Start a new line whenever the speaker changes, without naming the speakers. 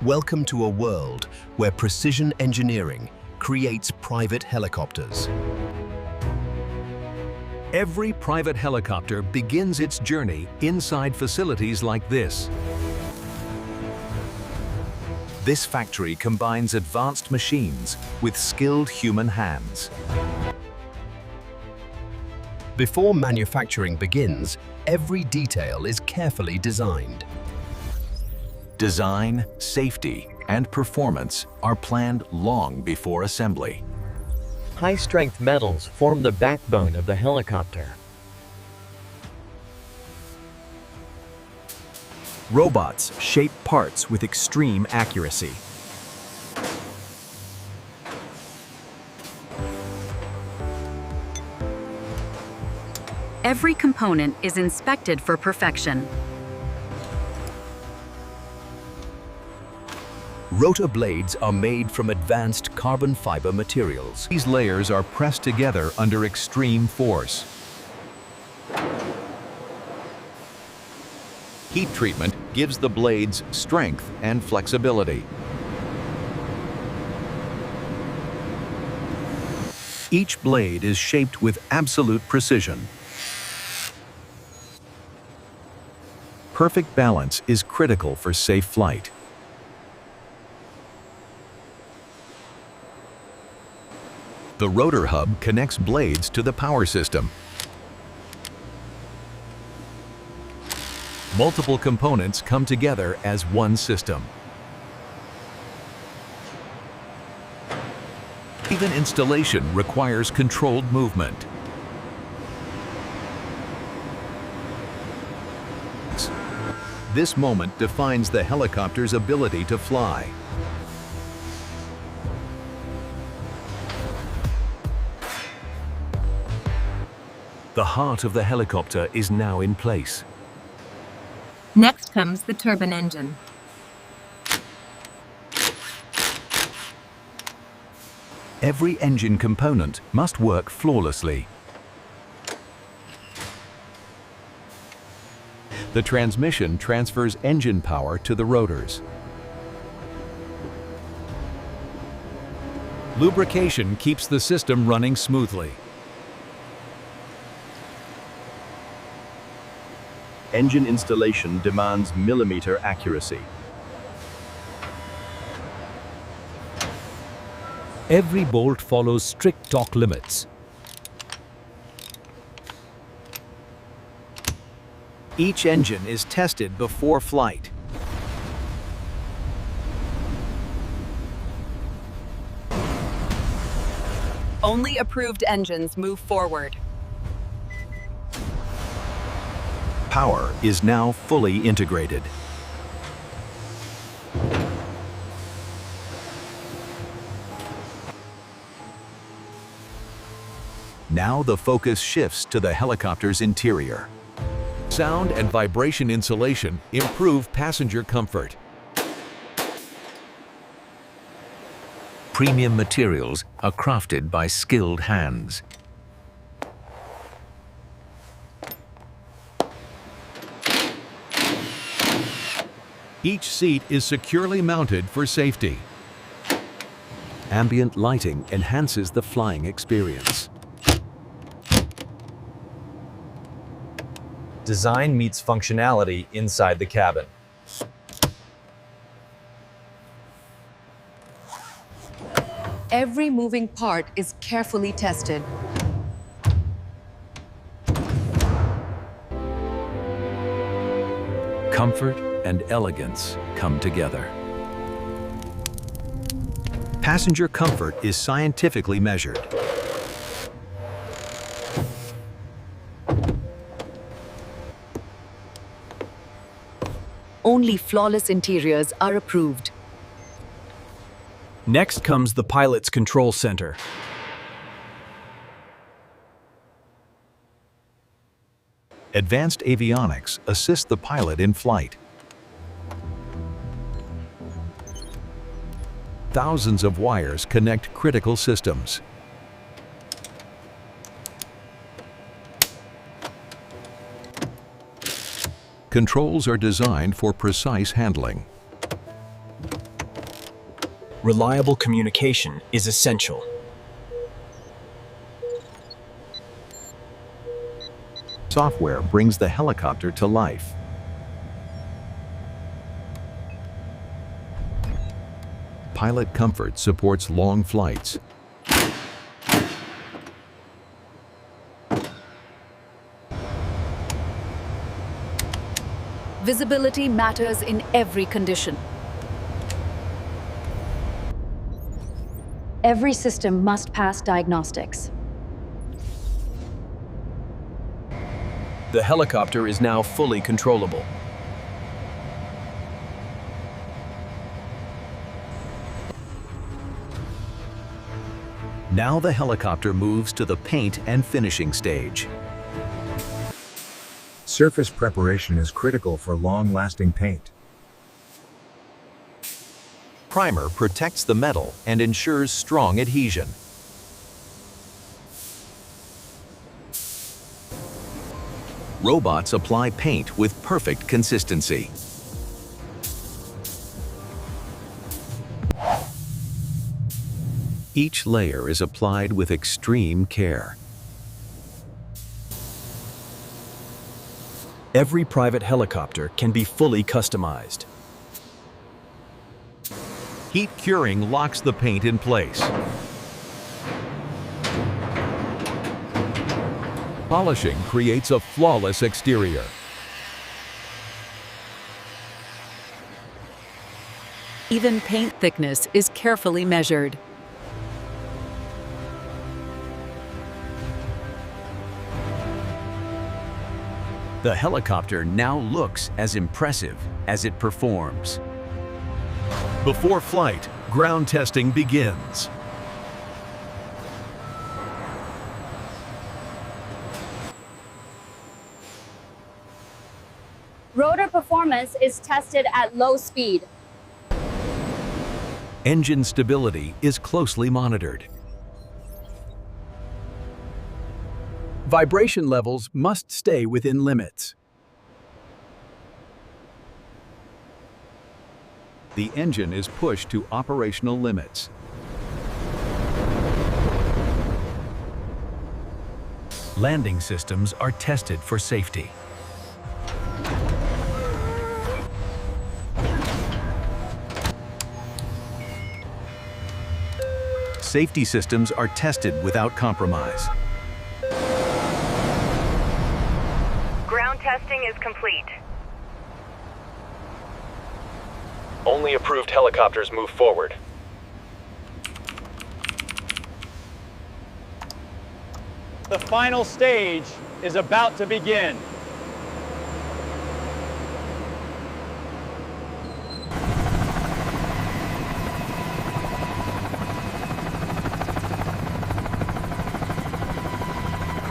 Welcome to a world where precision engineering creates private helicopters. Every private helicopter begins its journey inside facilities like this. This factory combines advanced machines with skilled human hands. Before manufacturing begins, every detail is carefully designed. Design, safety, and performance are planned long before assembly.
High-strength metals form the backbone of the helicopter.
Robots shape parts with extreme accuracy.
Every component is inspected for perfection.
Rotor blades are made from advanced carbon fiber materials.
These layers are pressed together under extreme force. Heat treatment gives the blades strength and flexibility. Each blade is shaped with absolute precision. Perfect balance is critical for safe flight. The rotor hub connects blades to the power system. Multiple components come together as one system. Even installation requires controlled movement. This moment defines the helicopter's ability to fly. The heart of the helicopter is now in place.
Next comes the turbine engine.
Every engine component must work flawlessly. The transmission transfers engine power to the rotors. Lubrication keeps the system running smoothly.
Engine installation demands millimeter accuracy.
Every bolt follows strict torque limits.
Each engine is tested before flight.
Only approved engines move forward.
Power is now fully integrated. Now the focus shifts to the helicopter's interior. Sound and vibration insulation improve passenger comfort. Premium materials are crafted by skilled hands. Each seat is securely mounted for safety. Ambient lighting enhances the flying experience.
Design meets functionality inside the cabin.
Every moving part is carefully tested.
Comfort and elegance come together. Passenger comfort is scientifically measured.
Only flawless interiors are approved.
Next comes the pilot's control center.
Advanced avionics assist the pilot in flight. Thousands of wires connect critical systems. Controls are designed for precise handling.
Reliable communication is essential.
Software brings the helicopter to life. Pilot comfort supports long flights.
Visibility matters in every condition.
Every system must pass diagnostics.
The helicopter is now fully controllable.
Now the helicopter moves to the paint and finishing stage.
Surface preparation is critical for long-lasting paint.
Primer protects the metal and ensures strong adhesion. Robots apply paint with perfect consistency. Each layer is applied with extreme care.
Every private helicopter can be fully customized.
Heat curing locks the paint in place. Polishing creates a flawless exterior.
Even paint thickness is carefully measured.
The helicopter now looks as impressive as it performs.
Before flight, ground testing begins.
Rotor performance is tested at low speed.
Engine stability is closely monitored.
Vibration levels must stay within limits.
The engine is pushed to operational limits.
Landing systems are tested for safety. Safety systems are tested without compromise.
Ground testing is complete.
Only approved helicopters move forward.
The final stage is about to begin.